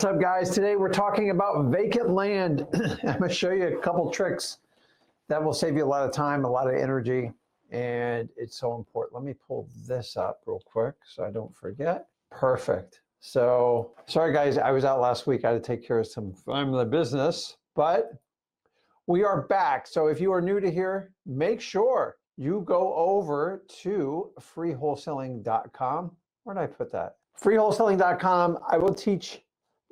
What's up, guys? Today we're talking about vacant land. I'm going to show you a couple tricks that will save you a lot of time, a lot of energy, and it's so important. Let me pull this up real quick so I don't forget. Perfect. So, sorry guys, I was out last week. I had to take care of some family business, but we are back. So if you are new to here, make sure you go over to freewholesaling.com. Where did I put that? Freewholesaling.com. I will teach.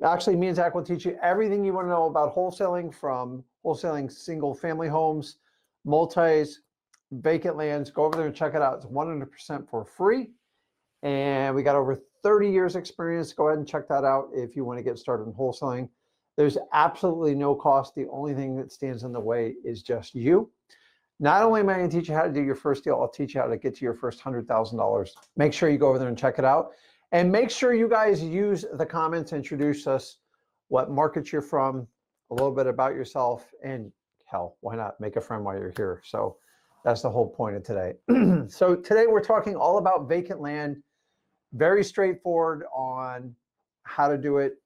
Actually, me and Zach will teach you everything you want to know about wholesaling, from wholesaling single family homes, multis, vacant lands. Go over there and check it out. It's 100% for free. And we got over 30 years experience. Go ahead and check that out if you want to get started in wholesaling. There's absolutely no cost. The only thing that stands in the way is just you. Not only am I going to teach you how to do your first deal, I'll teach you how to get to your first $100,000. Make sure you go over there and check it out. And make sure you guys use the comments, introduce us, what market you're from, a little bit about yourself, and hell, why not make a friend while you're here? So that's the whole point of today. So today we're talking all about vacant land, very straightforward on how to do it.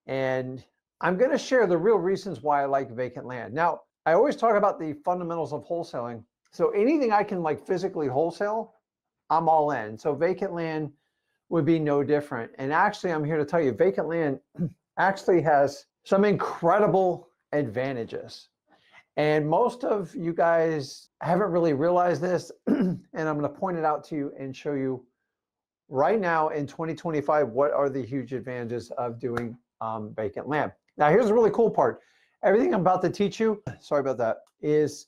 And I'm going to share the real reasons why I like vacant land. Now, I always talk about the fundamentals of wholesaling. So anything I can like physically wholesale, I'm all in. So vacant land would be no different. And actually, I'm here to tell you, vacant land actually has some incredible advantages. And most of you guys haven't really realized this. And I'm going to point it out to you and show you right now in 2025, what are the huge advantages of doing vacant land. Now, here's the really cool part. Everything I'm about to teach you, sorry about that, is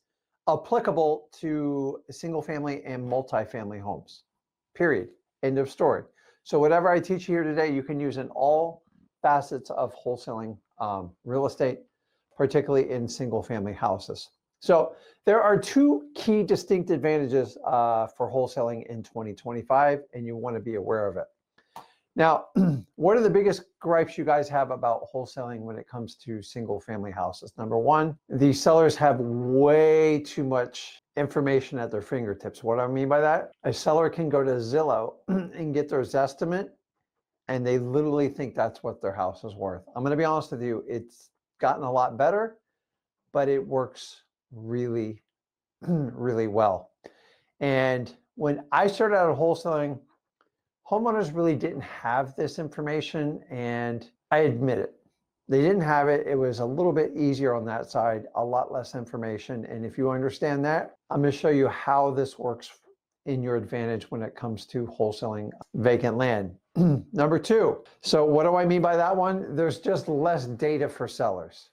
applicable to single family and multifamily homes, period. End of story. So whatever I teach you here today, you can use in all facets of wholesaling real estate, particularly in single family houses. So there are two key distinct advantages for wholesaling in 2025, and you want to be aware of it. Now, what are the biggest gripes you guys have about wholesaling when it comes to single family houses? Number one, the sellers have way too much information at their fingertips. What do I mean by that? A seller can go to Zillow and get their Zestimate, and they literally think that's what their house is worth. I'm going to be honest with you, it's gotten a lot better, but it works really, really well. And when I started out wholesaling, homeowners really didn't have this information, and I admit it. They didn't have it. It was a little bit easier on that side, a lot less information. And if you understand that, I'm going to show you how this works in your advantage when it comes to wholesaling vacant land. Number two, so what do I mean by that one? There's just less data for sellers.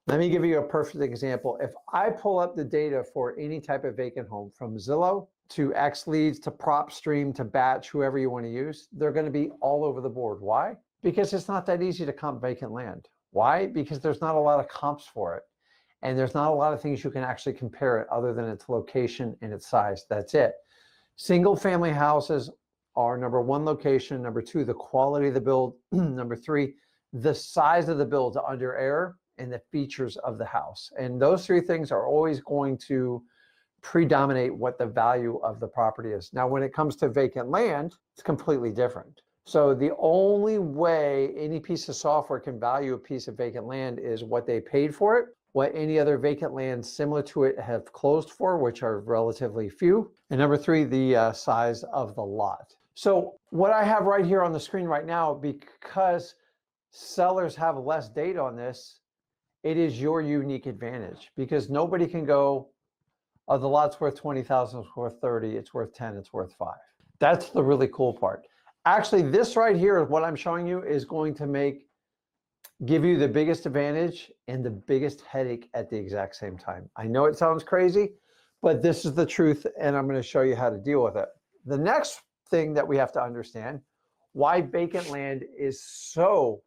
Let me give you a perfect example. If I pull up the data for any type of vacant home, from Zillow to X Leads to PropStream to Batch, whoever you want to use, they're going to be all over the board. Why? Because it's not that easy to comp vacant land. Why? Because there's not a lot of comps for it. And there's not a lot of things you can actually compare it other than its location and its size. That's it. Single family houses are number one, location. Number two, the quality of the build. Number three, the size of the build under air and the features of the house. And those three things are always going to predominate what the value of the property is. Now, when it comes to vacant land, it's completely different. So the only way any piece of software can value a piece of vacant land is what they paid for it, what any other vacant land similar to it have closed for, which are relatively few. And number three, the size of the lot. So what I have right here on the screen right now, because sellers have less data on this, it is your unique advantage, because nobody can go, oh, the lot's worth 20,000, it's worth 30, it's worth 10, it's worth 5. That's the really cool part. Actually, this right here, what I'm showing you, is going to give you the biggest advantage and the biggest headache at the exact same time. I know it sounds crazy, but this is the truth, and I'm going to show you how to deal with it. The next thing that we have to understand, why vacant land is so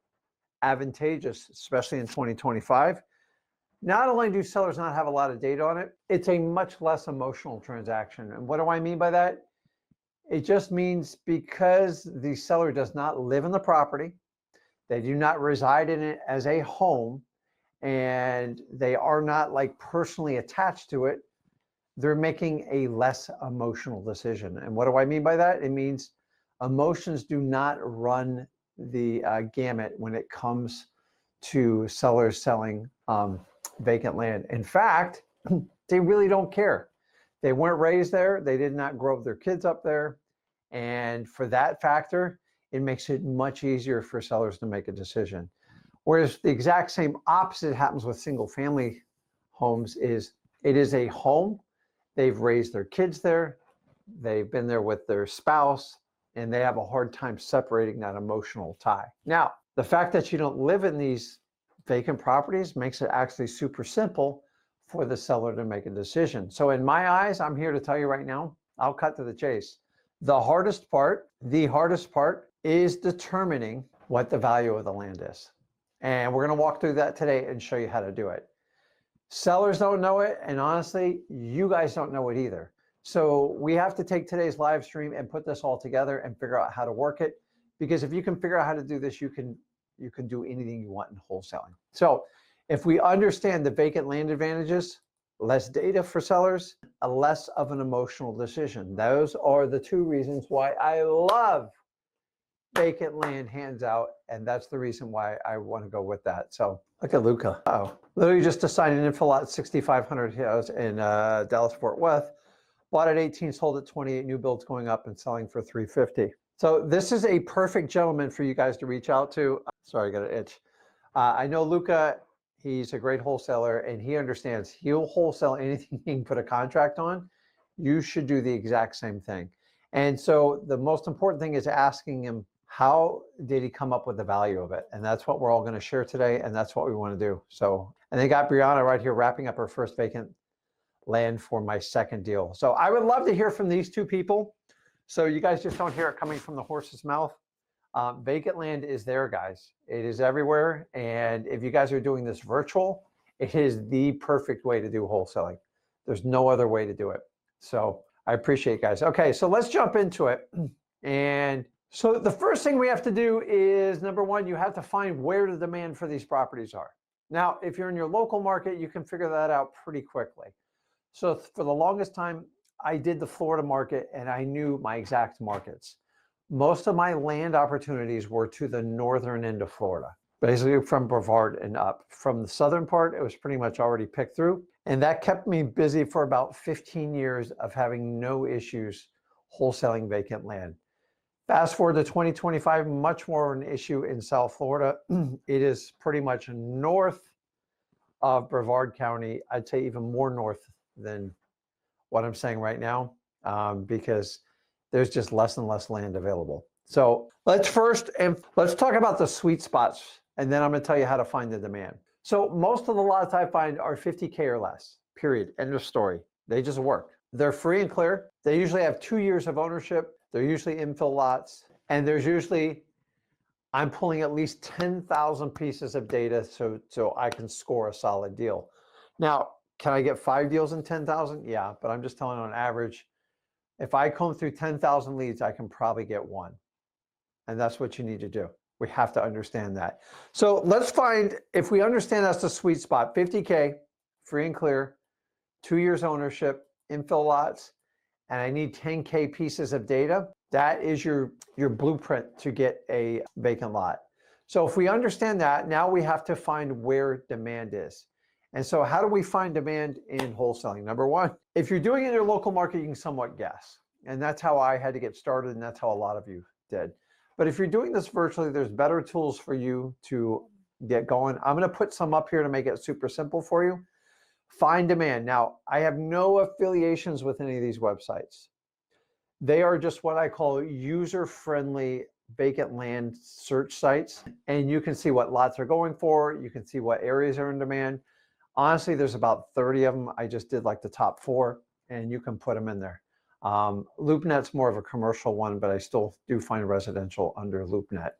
advantageous, especially in 2025. Not only do sellers not have a lot of data on it, it's a much less emotional transaction. And what do I mean by that? It just means because the seller does not live in the property, they do not reside in it as a home, and they are not like personally attached to it, they're making a less emotional decision. And what do I mean by that? It means emotions do not run the gamut when it comes to sellers selling vacant land. In fact, they really don't care. They weren't raised there. They did not grow their kids up there. And for that factor, it makes it much easier for sellers to make a decision. Whereas the exact same opposite happens with single family homes is it is a home. They've raised their kids there. They've been there with their spouse, and they have a hard time separating that emotional tie. Now, the fact that you don't live in these vacant properties makes it actually super simple for the seller to make a decision. So in my eyes, I'm here to tell you right now, I'll cut to the chase. The hardest part is determining what the value of the land is. And we're going to walk through that today and show you how to do it. Sellers don't know it, and honestly, you guys don't know it either. So we have to take today's live stream and put this all together and figure out how to work it. Because if you can figure out how to do this, you can do anything you want in wholesaling. So if we understand the vacant land advantages, less data for sellers, a less of an emotional decision. Those are the two reasons why I love vacant land hands out, and that's the reason why I want to go with that. So look at Luca. Oh, literally just assigned an infill lot 6,500 house in Dallas Fort Worth. Bought at 18, sold at 28, new builds going up and selling for 350. So this is a perfect gentleman for you guys to reach out to. Sorry, I got an itch. I know Luca, he's a great wholesaler, and he understands he'll wholesale anything he can put a contract on. You should do the exact same thing. And so the most important thing is asking him, how did he come up with the value of it? And that's what we're all going to share today, and that's what we want to do. So, and they got Brianna right here wrapping up her first vacant land for my second deal. So I would love to hear from these two people. So you guys just don't hear it coming from the horse's mouth. Vacant land is there, guys. It is everywhere. And if you guys are doing this virtual, it is the perfect way to do wholesaling. There's no other way to do it. So I appreciate it, guys. Okay, so let's jump into it. And so the first thing we have to do is, number one, you have to find where the demand for these properties are. Now, if you're in your local market, you can figure that out pretty quickly. So for the longest time, I did the Florida market and I knew my exact markets. Most of my land opportunities were to the northern end of Florida, basically from Brevard and up. From the southern part, it was pretty much already picked through. And that kept me busy for about 15 years of having no issues wholesaling vacant land. Fast forward to 2025, much more an issue in South Florida. It is pretty much north of Brevard County. I'd say even more north than what I'm saying right now, because there's just less and less land available. So let's talk about the sweet spots, and then I'm going to tell you how to find the demand. So most of the lots I find are 50K or less, period, end of story. They just work. They're free and clear. They usually have 2 years of ownership. They're usually infill lots, and there's usually, I'm pulling at least 10,000 pieces of data so I can score a solid deal. Now, can I get 5 deals in 10,000? Yeah, but I'm just telling you on average, if I comb through 10,000 leads, I can probably get 1. And that's what you need to do. We have to understand that. So let's find, if we understand that's the sweet spot, 50K, free and clear, 2 years ownership, infill lots, and I need 10K pieces of data, that is your blueprint to get a vacant lot. So if we understand that, now we have to find where demand is. And so how do we find demand in wholesaling? Number one, if you're doing it in your local market, you can somewhat guess. And that's how I had to get started, and that's how a lot of you did. But if you're doing this virtually, there's better tools for you to get going. I'm going to put some up here to make it super simple for you. Find demand. Now, I have no affiliations with any of these websites. They are just what I call user-friendly vacant land search sites. And you can see what lots are going for. You can see what areas are in demand. Honestly, there's about 30 of them. I just did like the top 4, and you can put them in there. LoopNet's more of a commercial one, but I still do find residential under LoopNet.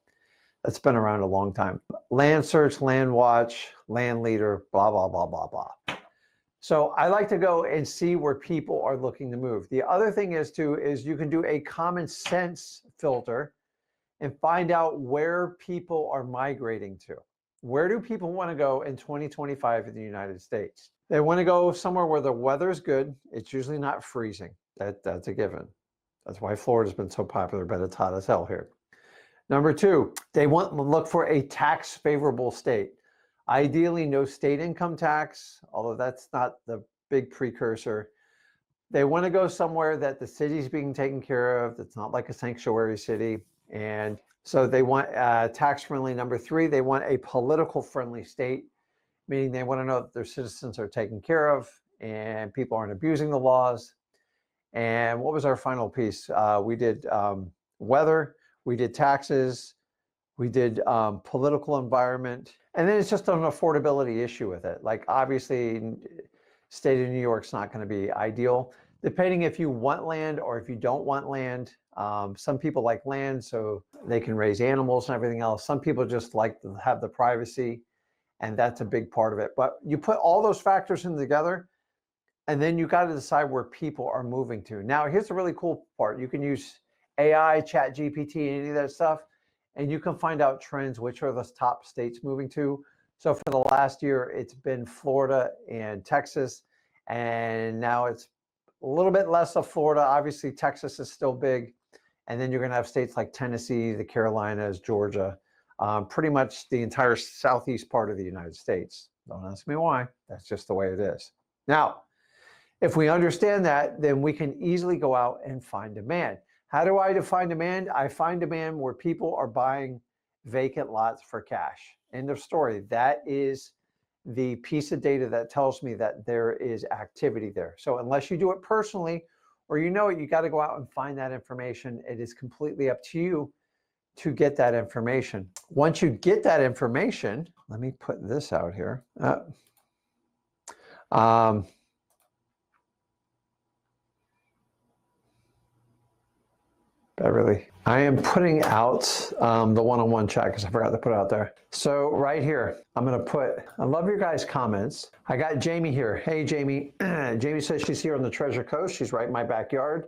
That's been around a long time. Land Search, Land Watch, Land Leader, blah, blah, blah, blah, blah. So I like to go and see where people are looking to move. The other thing is you can do a common sense filter and find out where people are migrating to. Where do people want to go in 2025 in the United States? They want to go somewhere where the weather's good. It's usually not freezing. That's a given. That's why Florida's been so popular, but it's hot as hell here. Number two, they look for a tax favorable state. Ideally, no state income tax, although that's not the big precursor. They want to go somewhere that the city's being taken care of, that's not like a sanctuary city. And so they want tax friendly. Number three, they want a political friendly state, meaning they want to know that their citizens are taken care of and people aren't abusing the laws. And what was our final piece? We did weather, we did taxes, we did political environment, and then it's just an affordability issue with it. Like obviously, state of New York's not going to be ideal, depending if you want land or if you don't want land. Some people like land so they can raise animals and everything else. Some people just like to have the privacy, and that's a big part of it. But you put all those factors in together, and then you got to decide where people are moving to. Now, here's the really cool part. You can use AI, Chat GPT, any of that stuff, and you can find out trends, which are the top states moving to. So for the last year, it's been Florida and Texas, and now it's a little bit less of Florida. Obviously, Texas is still big. And then you're going to have states like Tennessee, the Carolinas, Georgia, pretty much the entire southeast part of the United States. Don't ask me why. That's just the way it is. Now, if we understand that, then we can easily go out and find demand. How do I define demand? I find demand where people are buying vacant lots for cash. End of story. That is the piece of data that tells me that there is activity there. So unless you do it personally or you know it, you got to go out and find that information. It is completely up to you to get that information. Once you get that information, let me put this out here. Beverly, I am putting out the one-on-one chat because I forgot to put it out there. So right here, I'm going to put, I love your guys' comments. I got Jamie here. Hey, Jamie. Jamie says she's here on the Treasure Coast. She's right in my backyard.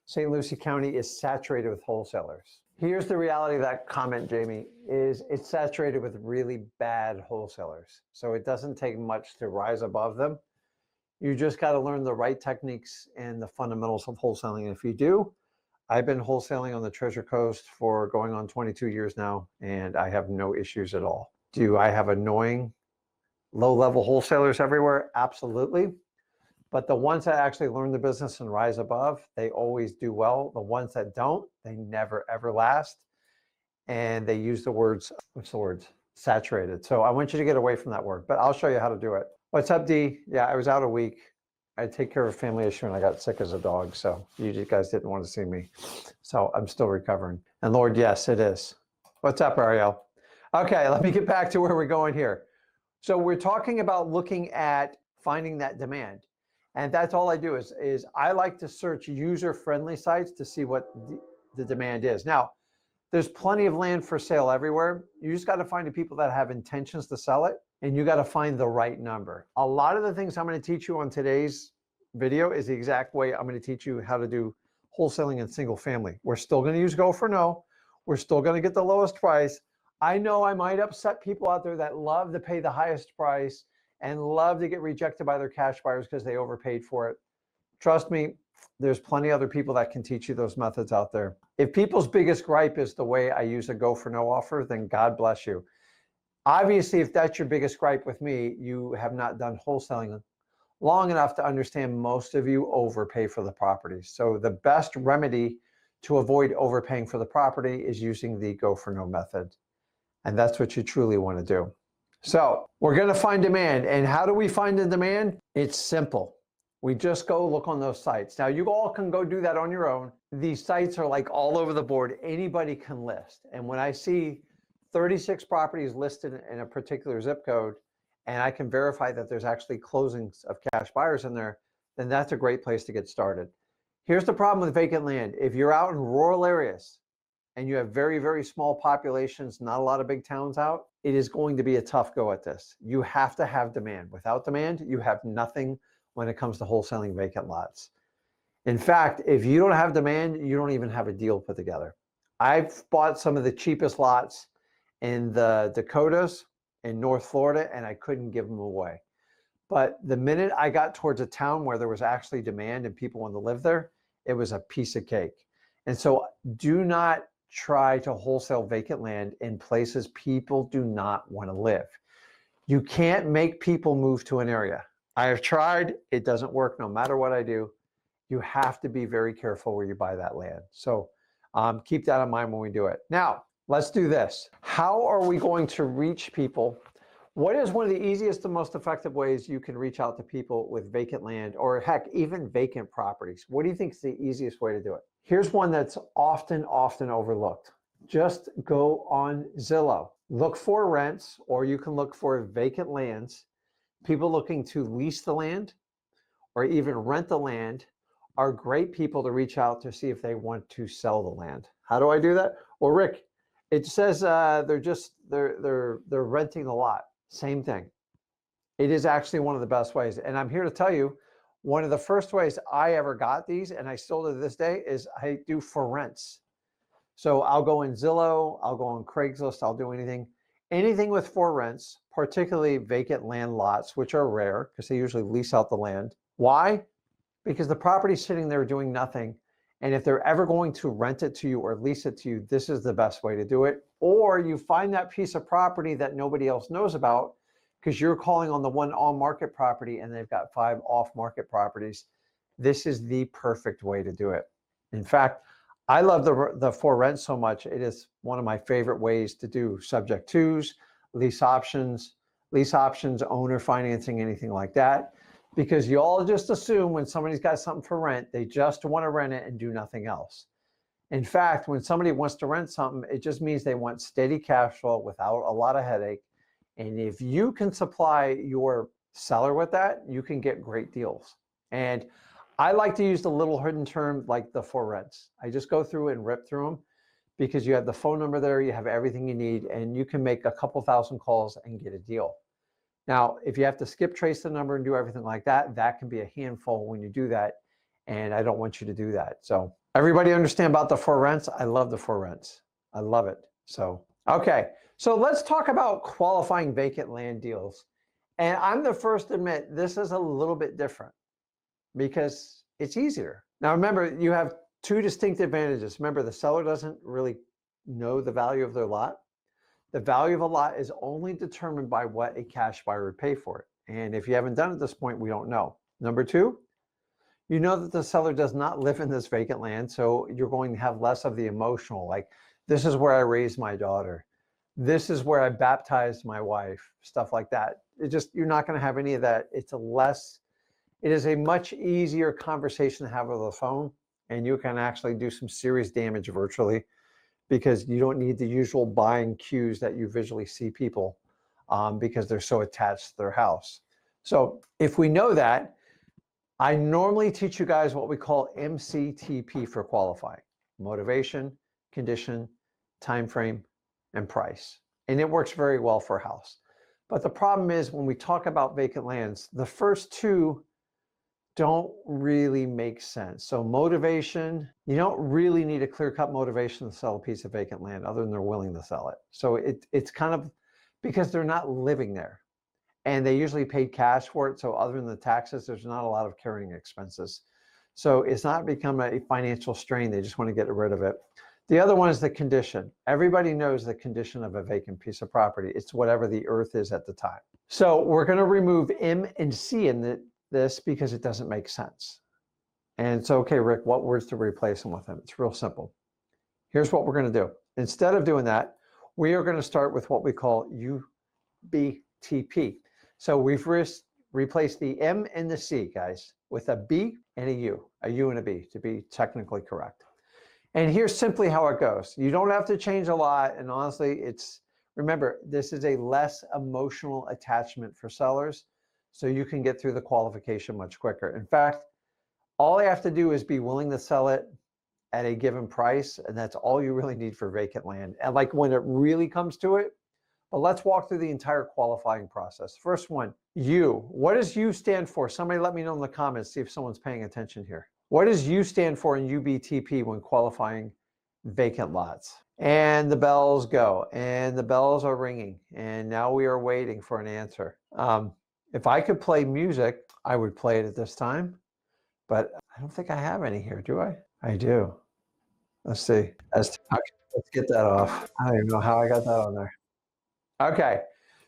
St. Lucie County is saturated with wholesalers. Here's the reality of that comment, Jamie, is it's saturated with really bad wholesalers. So it doesn't take much to rise above them. You just got to learn the right techniques and the fundamentals of wholesaling. And if you do, I've been wholesaling on the Treasure Coast for going on 22 years now, and I have no issues at all. Do I have annoying low-level wholesalers everywhere? Absolutely. But the ones that actually learn the business and rise above, they always do well. The ones that don't, they never, ever last. And they use the words, what's the words? Saturated. So I want you to get away from that word, but I'll show you how to do it. What's up, D? Yeah, I was out a week. I take care of a family issue and I got sick as a dog. So you guys didn't want to see me. So I'm still recovering. And Lord, yes, it is. What's up, Ariel? Okay, let me get back to where we're going here. So we're talking about looking at finding that demand. And that's all I do is I like to search user-friendly sites to see what the demand is. Now, there's plenty of land for sale everywhere. You just got to find the people that have intentions to sell it, and you got to find the right number. A lot of the things I'm going to teach you on today's video is the exact way I'm going to teach you how to do wholesaling in single family. We're still going to use go for no. We're still going to get the lowest price. I know I might upset people out there that love to pay the highest price and love to get rejected by their cash buyers because they overpaid for it. Trust me, there's plenty of other people that can teach you those methods out there. If people's biggest gripe is the way I use a go for no offer, then God bless you. Obviously, if that's your biggest gripe with me, you have not done wholesaling long enough to understand most of you overpay for the property. So the best remedy to avoid overpaying for the property is using the go for no method. And that's what you truly want to do. So we're going to find demand. And how do we find the demand? It's simple. We just go look on those sites. Now, you all can go do that on your own. These sites are like all over the board. Anybody can list. And when I see 36 properties listed in a particular zip code, and I can verify that there's actually closings of cash buyers in there, then that's a great place to get started. Here's the problem with vacant land. If you're out in rural areas and you have very, very small populations, not a lot of big towns out, it is going to be a tough go at this. You have to have demand. Without demand, you have nothing when it comes to wholesaling vacant lots. In fact, if you don't have demand, you don't even have a deal put together. I've bought some of the cheapest lots in the Dakotas in North Florida, and I couldn't give them away. But the minute I got towards a town where there was actually demand and people wanted to live there, it was a piece of cake. And so do not try to wholesale vacant land in places people do not want to live. You can't make people move to an area. I have tried, it doesn't work no matter what I do. You have to be very careful where you buy that land. So keep that in mind when we do it. Now, let's do this. How are we going to reach people? What is one of the easiest and most effective ways you can reach out to people with vacant land, or heck, even vacant properties? What do you think is the easiest way to do it? Here's one that's often overlooked. Just go on Zillow. Look for rents, or you can look for vacant lands. People looking to lease the land or even rent the land are great people to reach out to see if they want to sell the land. How do I do that? Well, Rick, it says they're renting the lot. Same thing. It is actually one of the best ways. And I'm here to tell you, one of the first ways I ever got these, and I still to this day, is I do for rents. So I'll go in Zillow, I'll go on Craigslist, I'll do anything with for rents, particularly vacant land lots, which are rare because they usually lease out the land. Why? Because the property's sitting there doing nothing. And if they're ever going to rent it to you or lease it to you, this is the best way to do it. Or you find that piece of property that nobody else knows about because you're calling on the one on-market property and they've got 5 off-market properties. This is the perfect way to do it. In fact, I love the for rent so much. It is one of my favorite ways to do subject twos, lease options, owner financing, anything like that. Because you all just assume when somebody's got something for rent, they just want to rent it and do nothing else. In fact, when somebody wants to rent something, it just means they want steady cash flow without a lot of headache. And if you can supply your seller with that, you can get great deals. And I like to use the little hidden term like the for rents. I just go through and rip through them because you have the phone number there, you have everything you need, and you can make a couple thousand calls and get a deal. Now, if you have to skip trace the number and do everything like that, that can be a handful when you do that. And I don't want you to do that. So everybody understand about the for rents? I love the for rents. I love it. So, okay. So let's talk about qualifying vacant land deals. And I'm the first to admit this is a little bit different because it's easier. Now, remember, you have 2 distinct advantages. Remember, the seller doesn't really know the value of their lot. The value of a lot is only determined by what a cash buyer would pay for it. And if you haven't done it at this point, we don't know. Number 2, you know that the seller does not live in this vacant land, so you're going to have less of the emotional, like, this is where I raised my daughter. This is where I baptized my wife, stuff like that. You're not going to have any of that. It is a much easier conversation to have over the phone, and you can actually do some serious damage virtually, because you don't need the usual buying cues that you visually see people because they're so attached to their house. So if we know that, I normally teach you guys what we call MCTP for qualifying: motivation, condition, time frame, and price. And it works very well for a house. But the problem is when we talk about vacant lands, the first 2 don't really make sense. So motivation, you don't really need a clear-cut motivation to sell a piece of vacant land other than they're willing to sell it. So it's kind of because they're not living there and they usually paid cash for it. So other than the taxes, there's not a lot of carrying expenses. So it's not become a financial strain. They just want to get rid of it. The other one is the condition. Everybody knows the condition of a vacant piece of property. It's whatever the earth is at the time. So we're going to remove M and C in this because it doesn't make sense. And so, okay, Rick, what words to replace them with? It's real simple. Here's what we're going to do. Instead of doing that, we are going to start with what we call UBTP. So we've replaced the M and the C, guys, with a B and a U and a B to be technically correct. And here's simply how it goes. You don't have to change a lot. And honestly, remember, this is a less emotional attachment for sellers, so you can get through the qualification much quicker. In fact, all I have to do is be willing to sell it at a given price, and that's all you really need for vacant land. And like when it really comes to it, but let's walk through the entire qualifying process. First one, U. What does U stand for? Somebody let me know in the comments, see if someone's paying attention here. What does U stand for in UBTP when qualifying vacant lots? And the bells go, and the bells are ringing, and now we are waiting for an answer. If I could play music, I would play it at this time, but I don't think I have any here, do I? I do. Let's see. Let's get that off. I don't even know how I got that on there. Okay.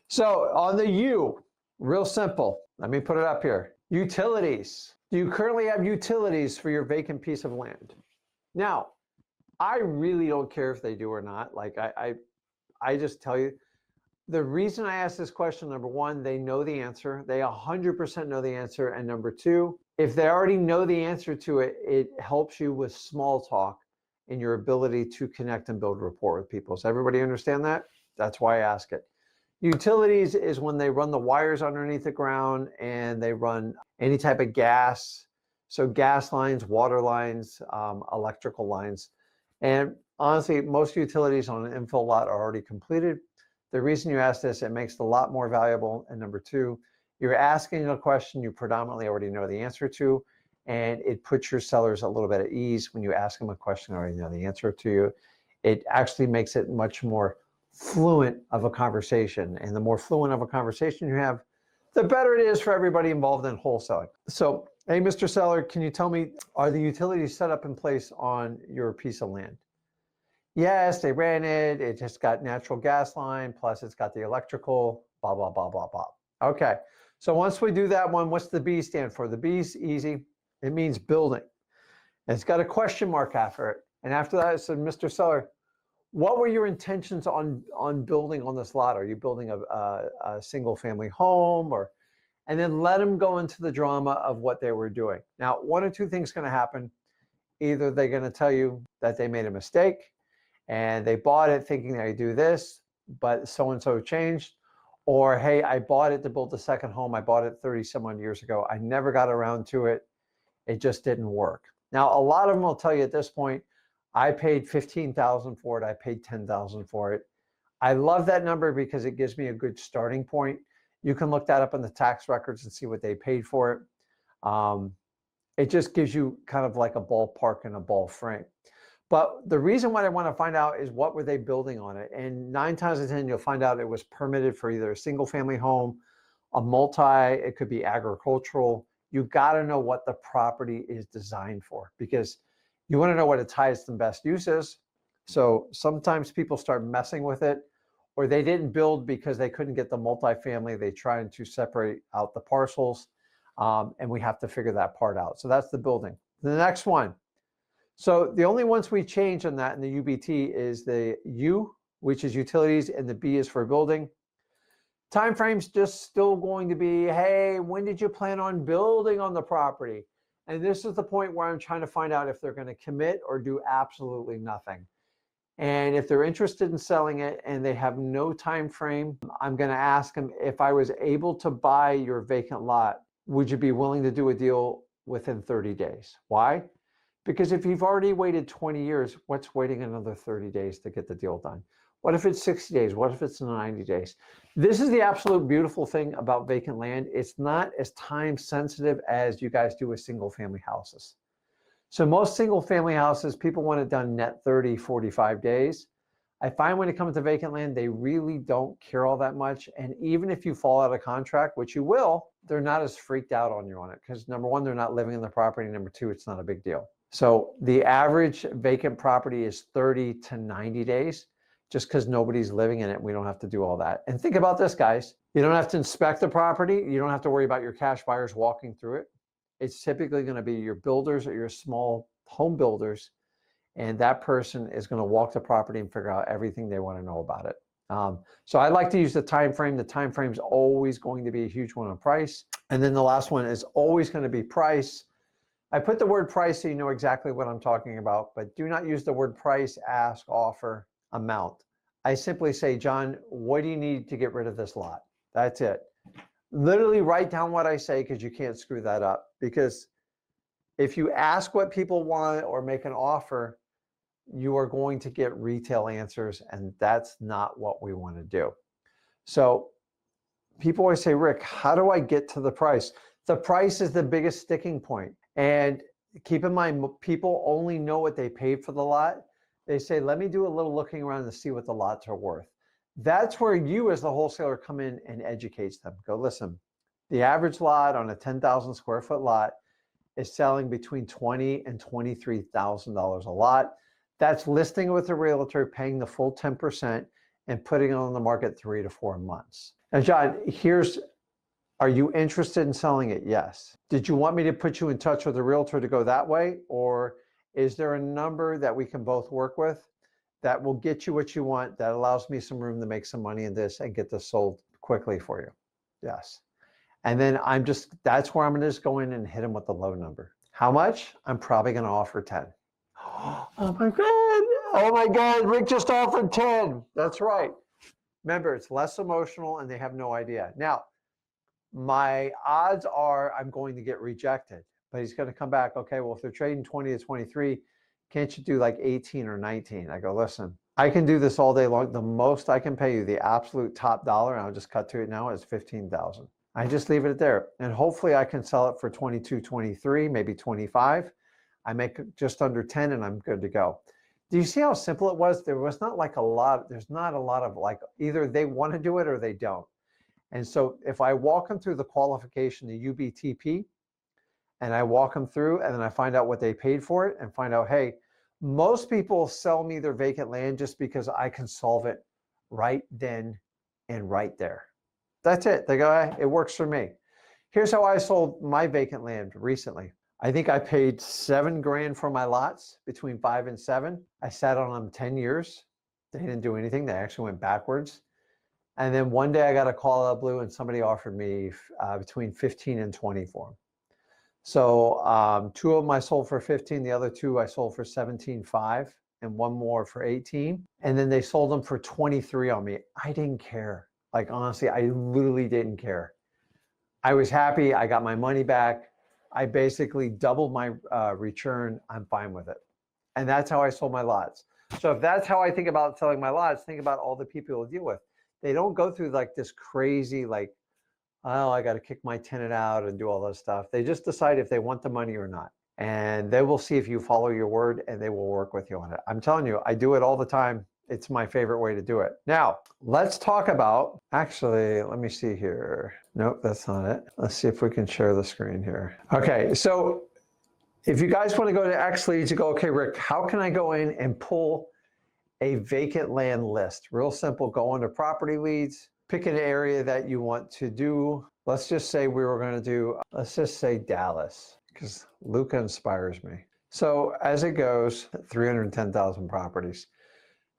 So on the U, real simple. Let me put it up here. Utilities. Do you currently have utilities for your vacant piece of land? Now, I really don't care if they do or not. Like I just tell you, the reason I ask this question, number one, they know the answer. They 100% know the answer. And number two, if they already know the answer to it, it helps you with small talk in your ability to connect and build rapport with people. Does everybody understand that? That's why I ask it. Utilities is when they run the wires underneath the ground and they run any type of gas. So gas lines, water lines, electrical lines. And honestly, most utilities on an infill lot are already completed. The reason you ask this, it makes it a lot more valuable. And number two, you're asking a question you predominantly already know the answer to, and it puts your sellers a little bit at ease when you ask them a question they already know the answer to you. It actually makes it much more fluent of a conversation. And the more fluent of a conversation you have, the better it is for everybody involved in wholesaling. So, hey, Mr. Seller, can you tell me, are the utilities set up in place on your piece of land? Yes, they ran it. It just got natural gas line, plus it's got the electrical, blah, blah, blah, blah, blah. Okay, so once we do that one, what's the B stand for? The B's easy. It means building. And it's got a question mark after it. And after that, it said, Mr. Seller, what were your intentions on building on this lot? Are you building a single family home or, and then let them go into the drama of what they were doing. Now, one or two things going to happen. Either they're going to tell you that they made a mistake and they bought it thinking they do this, but so-and-so changed. Or, hey, I bought it to build a second home. I bought it 30 some odd years ago. I never got around to it. It just didn't work. Now, a lot of them will tell you at this point, I paid $15,000 for it. I paid $10,000 for it. I love that number because it gives me a good starting point. You can look that up in the tax records and see what they paid for it. It just gives you kind of like a ballpark and a ball frame. But the reason why I want to find out is what were they building on it? And 9 times out of 10, you'll find out it was permitted for either a single family home, a multi, it could be agricultural. You got to know what the property is designed for because you want to know what its highest and best use is. So sometimes people start messing with it, or they didn't build because they couldn't get the multifamily. They tried to separate out the parcels, and we have to figure that part out. So that's the building. The next one. So the only ones we change on that in the UBT is the U, which is utilities, and the B is for building. Timeframe's just still going to be, hey, when did you plan on building on the property? And this is the point where I'm trying to find out if they're going to commit or do absolutely nothing. And if they're interested in selling it and they have no time frame, I'm going to ask them, if I was able to buy your vacant lot, would you be willing to do a deal within 30 days? Why? Because if you've already waited 20 years, what's waiting another 30 days to get the deal done? What if it's 60 days? What if it's 90 days? This is the absolute beautiful thing about vacant land. It's not as time sensitive as you guys do with single family houses. So most single family houses, people want it done net 30, 45 days. I find when it comes to vacant land, they really don't care all that much. And even if you fall out of contract, which you will, they're not as freaked out on you on it. Because number one, they're not living in the property. Number two, it's not a big deal. So the average vacant property is 30 to 90 days, just because nobody's living in it. We don't have to do all that. And think about this, guys. You don't have to inspect the property. You don't have to worry about your cash buyers walking through it. It's typically going to be your builders or your small home builders. And that person is going to walk the property and figure out everything they want to know about it. So I like to use the time frame. The time frame is always going to be a huge one on price. And then the last one is always going to be price. I put the word price so you know exactly what I'm talking about, but do not use the word price, ask, offer, amount. I simply say, John, what do you need to get rid of this lot? That's it. Literally write down what I say because you can't screw that up. Because if you ask what people want or make an offer, you are going to get retail answers, and that's not what we want to do. So people always say, Rick, how do I get to the price? The price is the biggest sticking point. And keep in mind, people only know what they paid for the lot. They say, let me do a little looking around to see what the lots are worth. That's where you as the wholesaler come in and educates them. Go, listen, the average lot on a 10,000 square foot lot is selling between $20,000 and $23,000 a lot. That's listing with a realtor, paying the full 10% and putting it on the market 3 to 4 months. Now, John, are you interested in selling it? Yes. Did you want me to put you in touch with a realtor to go that way? Or is there a number that we can both work with that will get you what you want, that allows me some room to make some money in this and get this sold quickly for you? Yes. And then that's where I'm gonna just go in and hit them with the low number. How much? I'm probably gonna offer 10. Oh my God. Oh my God, Rick just offered 10. That's right. Remember, it's less emotional and they have no idea. Now, my odds are I'm going to get rejected, but he's going to come back. Okay, well, if they're trading 20 to 23, can't you do like 18 or 19? I go, listen, I can do this all day long. The most I can pay you, the absolute top dollar, and I'll just cut to it now, is 15,000. I just leave it there. And hopefully I can sell it for 22, 23, maybe 25. I make just under 10 and I'm good to go. Do you see how simple it was? There's not a lot of like, either they want to do it or they don't. And so if I walk them through the qualification, the UBTP, and I walk them through and then I find out what they paid for it and find out, hey, most people sell me their vacant land just because I can solve it right then and right there. That's it. They go, hey, it works for me. Here's how I sold my vacant land recently. I think I paid $7 grand for my lots, between 5 and 7. I sat on them 10 years. They didn't do anything. They actually went backwards. And then one day I got a call out of blue and somebody offered me between 15 and 20 for them. So 2 of them I sold for 15. The other 2 I sold for 17.5 and 1 more for 18. And then they sold them for 23 on me. I didn't care. Like, honestly, I literally didn't care. I was happy. I got my money back. I basically doubled my return. I'm fine with it. And that's how I sold my lots. So if that's how I think about selling my lots, think about all the people you'll deal with. They don't go through like this crazy, like, oh, I got to kick my tenant out and do all this stuff. They just decide if they want the money or not. And they will see if you follow your word and they will work with you on it. I'm telling you, I do it all the time. It's my favorite way to do it. Now, let's talk about, actually, let me see here. Nope, that's not it. Let's see if we can share the screen here. Okay, so if you guys want to go to X Leads, you go, okay, Rick, how can I go in and pull a vacant land list? Real simple, go under property leads, pick an area that you want to do. Let's just say we were going to do, let's just say Dallas, because Luca inspires me. So as it goes, 310,000 properties.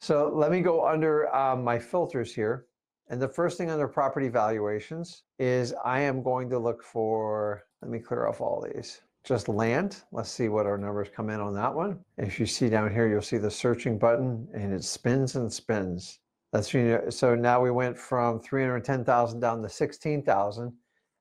So let me go under my filters here. And the first thing under property valuations is I am going to look for, let me clear off all these. Just land. Let's see what our numbers come in on that one. If you see down here, you'll see the searching button and it spins and spins. That's, so now we went from 310,000 down to 16,000.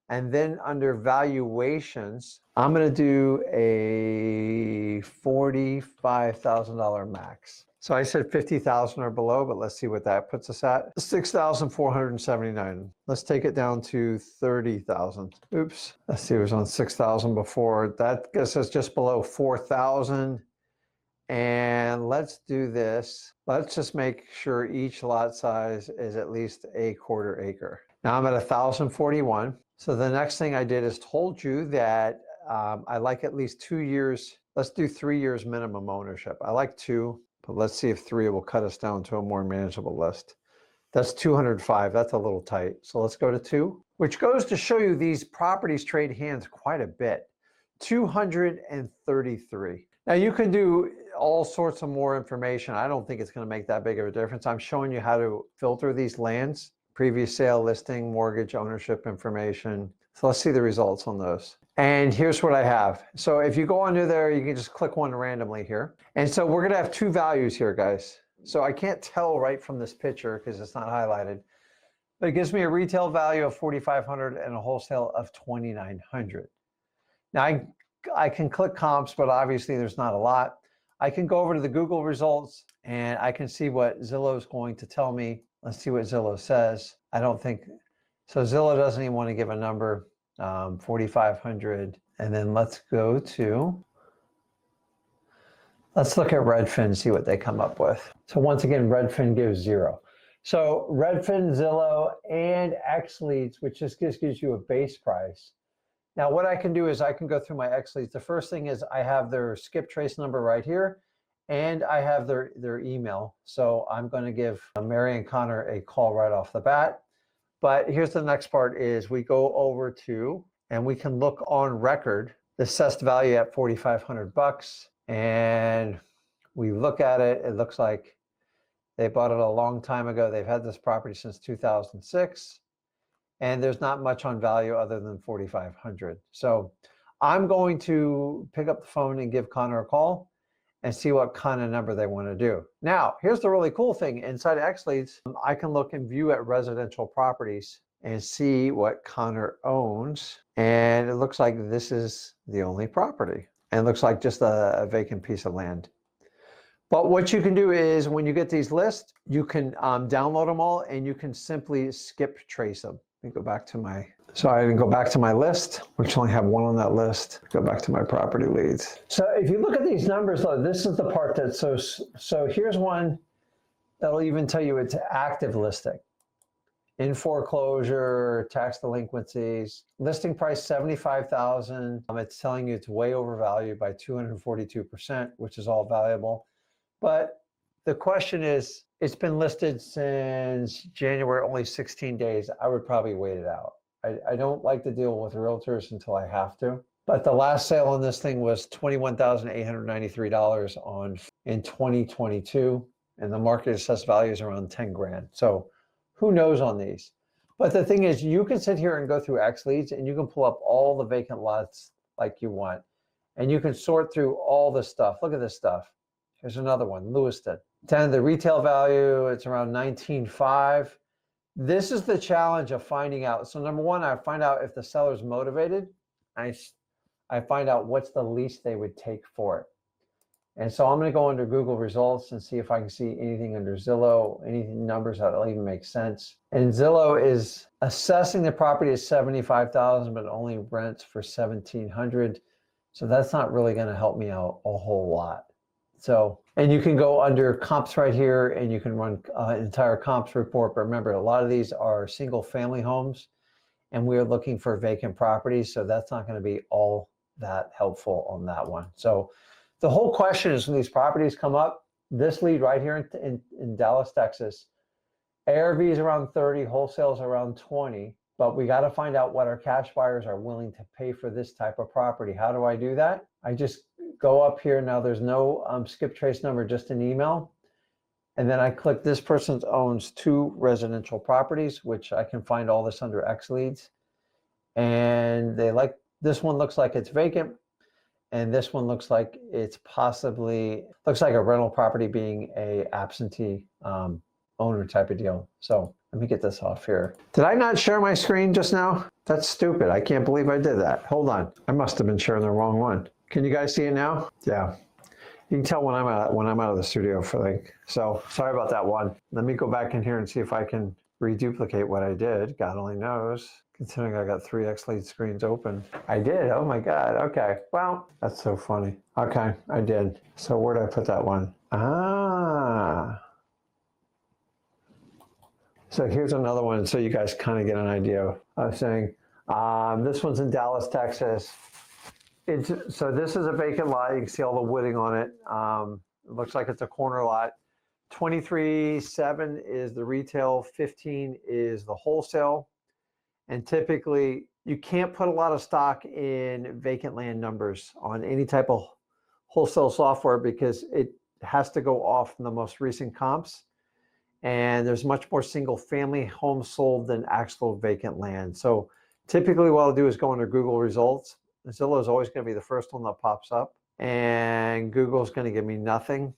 And then under valuations, I'm going to do a $45,000 max. So I said 50,000 or below, but let's see what that puts us at. 6,479. Let's take it down to 30,000. Oops. Let's see, it was on 6,000 before. That gets us just below 4,000. And let's do this. Let's just make sure each lot size is at least a quarter acre. Now I'm at 1,041. So the next thing I did is told you that I like at least 2 years. Let's do 3 years minimum ownership. I like 2. But let's see if 3 will cut us down to a more manageable list. That's 205. That's a little tight. So let's go to 2, which goes to show you these properties trade hands quite a bit. 233. Now you can do all sorts of more information. I don't think it's going to make that big of a difference. I'm showing you how to filter these lands: previous sale, listing, mortgage, ownership information. So let's see the results on those. And here's what I have. So if you go under there, you can just click one randomly here. And so we're going to have 2 values here, guys. So I can't tell right from this picture because it's not highlighted, but it gives me a retail value of 4,500 and a wholesale of 2,900. Now I can click comps, but obviously there's not a lot. I can go over to the Google results and I can see what Zillow is going to tell me. Let's see what Zillow says. I don't think, so Zillow doesn't even want to give a number. 4,500. And then let's go to, let's look at Redfin, see what they come up with. So once again, Redfin gives 0. So Redfin, Zillow, and X Leads, which just gives you a base price. Now what I can do is I can go through my X Leads. The first thing is I have their skip trace number right here. and I have their email. So I'm going to give Mary and Connor a call right off the bat. But here's the next part is we go over to, and we can look on record, the assessed value at $4,500. And we look at it, it looks like they bought it a long time ago. They've had this property since 2006. And there's not much on value other than 4,500. So I'm going to pick up the phone and give Connor a call and see what kind of number they want to do. Now, here's the really cool thing. Inside XLeads, I can look and view at residential properties and see what Connor owns. And it looks like this is the only property. And it looks like just a vacant piece of land. But what you can do is when you get these lists, you can download them all and you can simply skip trace them. Let me go back to my, so I can go back to my list, which only have one on that list. Go back to my property leads. So if you look at these numbers, though, this is the part that's so here's one that'll even tell you it's active listing. In foreclosure, tax delinquencies, listing price $75,000. It's telling you it's way overvalued by 242%, which is all valuable. But the question is, it's been listed since January, only 16 days. I would probably wait it out. I don't like to deal with realtors until I have to. But the last sale on this thing was $21,893 in 2022. And the market assessed value is around 10 grand. So who knows on these? But the thing is, you can sit here and go through XLeads and you can pull up all the vacant lots like you want. And you can sort through all this stuff. Look at this stuff. Here's another one, Lewiston. 10, the retail value, it's around 19.5. This is the challenge of finding out. So number one, I find out if the seller's motivated. I find out what's the least they would take for it. And so I'm going to go under Google results and see if I can see anything under Zillow, any numbers that'll even make sense. And Zillow is assessing the property as $75,000, but only rents for $1,700. So that's not really going to help me out a whole lot. So, and you can go under comps right here and you can run an entire comps report. But remember, a lot of these are single family homes and we're looking for vacant properties. So that's not going to be all that helpful on that one. So the whole question is when these properties come up, this lead right here in Dallas, Texas, ARV is around 30, wholesale is around 20, but we got to find out what our cash buyers are willing to pay for this type of property. How do I do that? I just go up here. Now there's no skip trace number, just an email. And then I click this person owns 2 residential properties, which I can find all this under XLeads. And they like, this one looks like it's vacant. And this one looks like it's possibly, looks like a rental property being a absentee owner type of deal. So let me get this off here. Did I not share my screen just now? That's stupid. I can't believe I did that. Hold on. I must have been sharing the wrong one. Can you guys see it now? Yeah. You can tell when I'm out of the studio for like, so sorry about that one. Let me go back in here and see if I can reduplicate what I did. God only knows, considering I got 3 XLead screens open. I did, oh my God, okay. Well, that's so funny. Okay, I did. So where did I put that one? Ah. So here's another one so you guys kind of get an idea. I was saying, this one's in Dallas, Texas. So this is a vacant lot. You can see all the wooding on it. It looks like it's a corner lot. 23.7 is the retail, 15 is the wholesale. And typically you can't put a lot of stock in vacant land numbers on any type of wholesale software because it has to go off from the most recent comps. And there's much more single family homes sold than actual vacant land. So typically what I'll do is go under Google results. Zillow is always going to be the first one that pops up, and Google's going to give me nothing.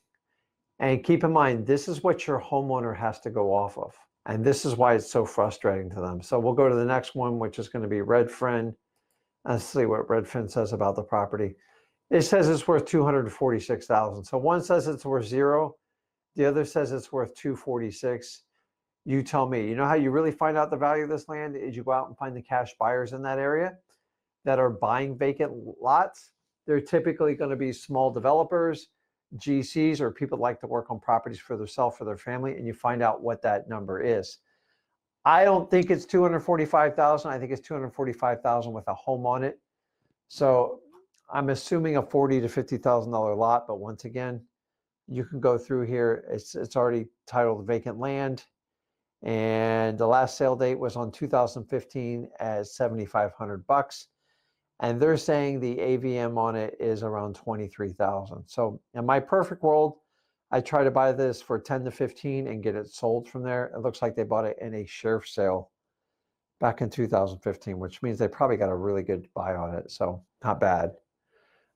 And keep in mind, this is what your homeowner has to go off of. And this is why it's so frustrating to them. So we'll go to the next one, which is going to be Redfin. Let's see what Redfin says about the property. It says it's worth $246,000. So one says it's worth 0. The other says it's worth $246,000. You tell me. You know how you really find out the value of this land is you go out and find the cash buyers in that area that are buying vacant lots. They're typically going to be small developers, GCs, or people that like to work on properties for themselves, for their family, and you find out what that number is. I don't think it's $245,000. I think it's $245,000 with a home on it. So I'm assuming a $40,000 to $50,000 lot, but once again, you can go through here. It's already titled vacant land. And the last sale date was on 2015 at $7,500. And they're saying the AVM on it is around 23,000. So in my perfect world, I try to buy this for 10 to 15 and get it sold from there. It looks like they bought it in a sheriff sale back in 2015, which means they probably got a really good buy on it. So not bad.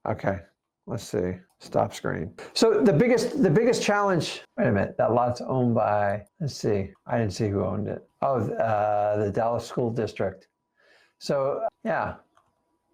Okay, let's see. Stop screen. So the biggest challenge. Wait a minute. That lot's owned by. Let's see. I didn't see who owned it. Oh, the Dallas School District. So yeah,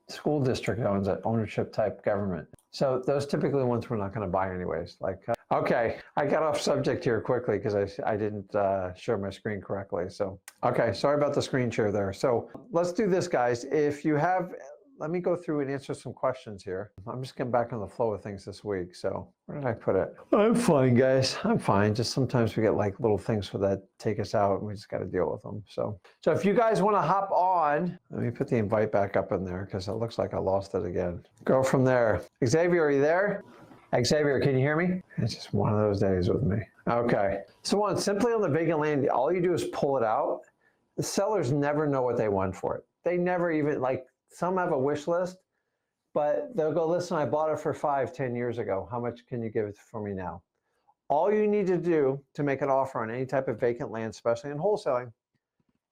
school district owns it. Ownership type government. So those typically ones we're not going to buy anyways. Like okay, I got off subject here quickly because I didn't share my screen correctly. So okay, sorry about the screen share there. So let's do this, guys. If you have. Let me go through and answer some questions here. I'm just getting back on the flow of things this week. So where did I put it? I'm fine, guys. I'm fine. Just sometimes we get like little things that take us out and we just got to deal with them. So if you guys want to hop on, let me put the invite back up in there because it looks like I lost it again. Go from there. Xavier, are you there? Xavier, can you hear me? It's just one of those days with me. Okay. So simply on the vacant land, all you do is pull it out. The sellers never know what they want for it. They never even some have a wish list, but they'll go, listen, I bought it for 5-10 years ago. How much can you give it for me now? All you need to do to make an offer on any type of vacant land, especially in wholesaling,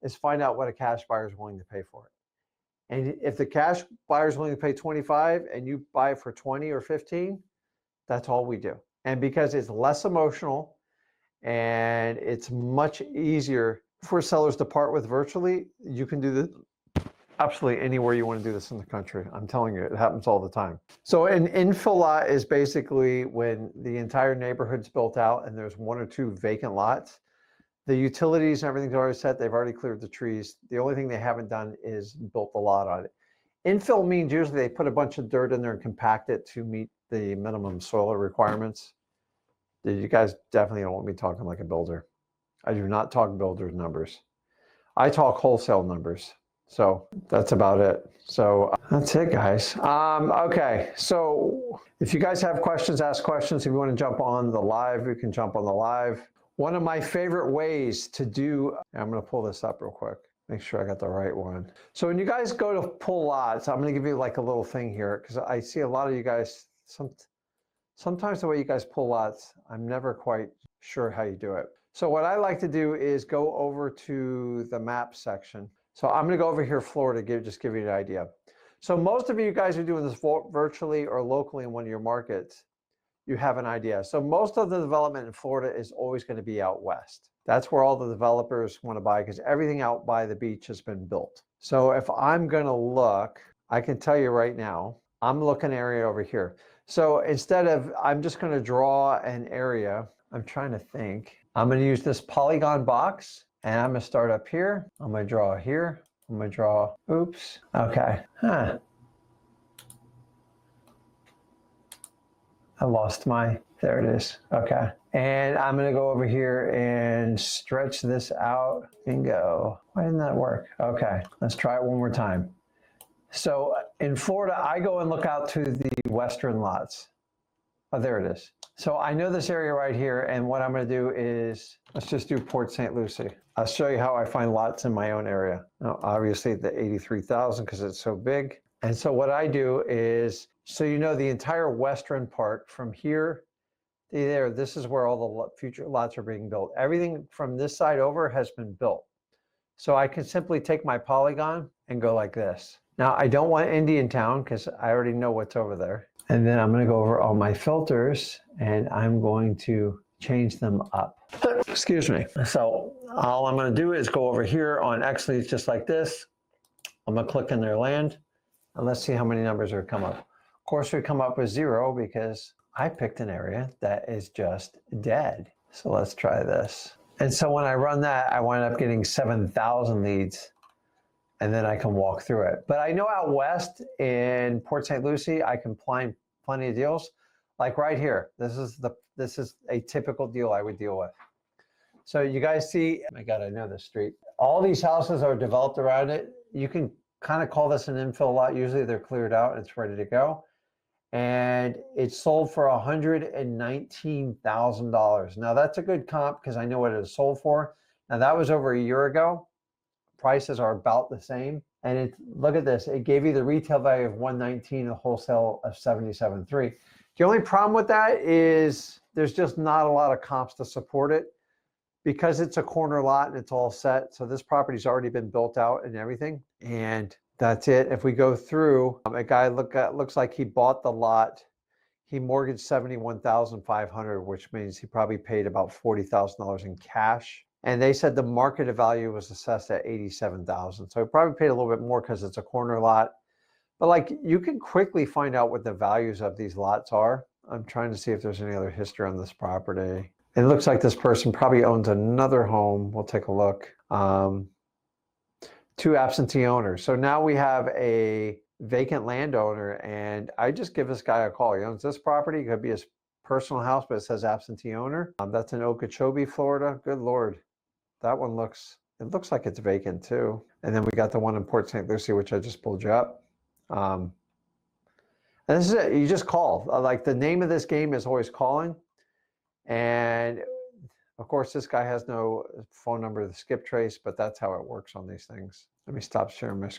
is find out what a cash buyer is willing to pay for it. And if the cash buyer is willing to pay 25 and you buy it for 20 or 15, that's all we do. And because it's less emotional and it's much easier for sellers to part with virtually, you can do this absolutely anywhere you want to do this in the country. I'm telling you, it happens all the time. So an infill lot is basically when the entire neighborhood's built out and there's 1 or 2 vacant lots. The utilities and everything's already set. They've already cleared the trees. The only thing they haven't done is built the lot on it. Infill means usually they put a bunch of dirt in there and compact it to meet the minimum soil requirements. You guys definitely don't want me talking like a builder. I do not talk builder's numbers. I talk wholesale numbers. So that's about it. So that's it, guys. Okay, so if you guys have questions, ask questions. If you want to jump on the live, you can jump on the live. One of my favorite ways to do, I'm going to pull this up real quick, make sure I got the right one. So when you guys go to pull lots, I'm going to give you like a little thing here because I see a lot of you guys, sometimes the way you guys pull lots, I'm never quite sure how you do it. So what I like to do is go over to the map section. So I'm going to go over here, Florida, just give you an idea. So most of you guys are doing this virtually or locally in one of your markets. You have an idea. So most of the development in Florida is always going to be out west. That's where all the developers want to buy because everything out by the beach has been built. So if I'm going to look, I can tell you right now, I'm looking area over here. So instead of, I'm just going to draw an area. I'm trying to think. I'm going to use this polygon box. And I'm going to start up here. I'm going to draw here. I'm going to draw, oops. Okay. I lost there it is. Okay. And I'm going to go over here and stretch this out and go. Why didn't that work? Okay. Let's try it one more time. So in Florida, I go and look out to the western lots. Oh, there it is. So I know this area right here, and what I'm going to do is, let's just do Port St. Lucie. I'll show you how I find lots in my own area. Now, obviously the 83,000 because it's so big. And so what I do is, so you know the entire western part from here to there, this is where all the future lots are being built. Everything from this side over has been built. So I can simply take my polygon and go like this. Now I don't want Indian Town because I already know what's over there. And then I'm going to go over all my filters and I'm going to change them up. Excuse me. So all I'm going to do is go over here on X-Leads just like this. I'm going to click in their land and let's see how many numbers are come up. Of course, we come up with 0 because I picked an area that is just dead. So let's try this. And so when I run that, I wind up getting 7,000 leads. And then I can walk through it. But I know out west in Port St. Lucie, I can find plenty of deals. Like right here, this is a typical deal I would deal with. So you guys see, oh my God, I know this street. All these houses are developed around it. You can kind of call this an infill lot. Usually they're cleared out and it's ready to go. and it sold for $119,000. Now that's a good comp because I know what it is sold for. Now that was over a year ago. Prices are about the same. And look at this, it gave you the retail value of 119 and the wholesale of 77.3. The only problem with that is there's just not a lot of comps to support it because it's a corner lot and it's all set. So this property's already been built out and everything. And that's it. If we go through, a guy looks like he bought the lot. He mortgaged $71,500, which means he probably paid about $40,000 in cash. And they said the market value was assessed at $87,000. So he probably paid a little bit more because it's a corner lot. But like you can quickly find out what the values of these lots are. I'm trying to see if there's any other history on this property. It looks like this person probably owns another home. We'll take a look. 2 absentee owners. So now we have a vacant landowner, and I just give this guy a call. He owns this property. It could be his personal house, but it says absentee owner. That's in Okeechobee, Florida. Good Lord. That one looks like it's vacant too. And then we got the one in Port St. Lucie, which I just pulled you up. And this is it. You just call. Like the name of this game is always calling. And of course, this guy has no phone number to skip trace, but that's how it works on these things. Let me stop sharing my screen.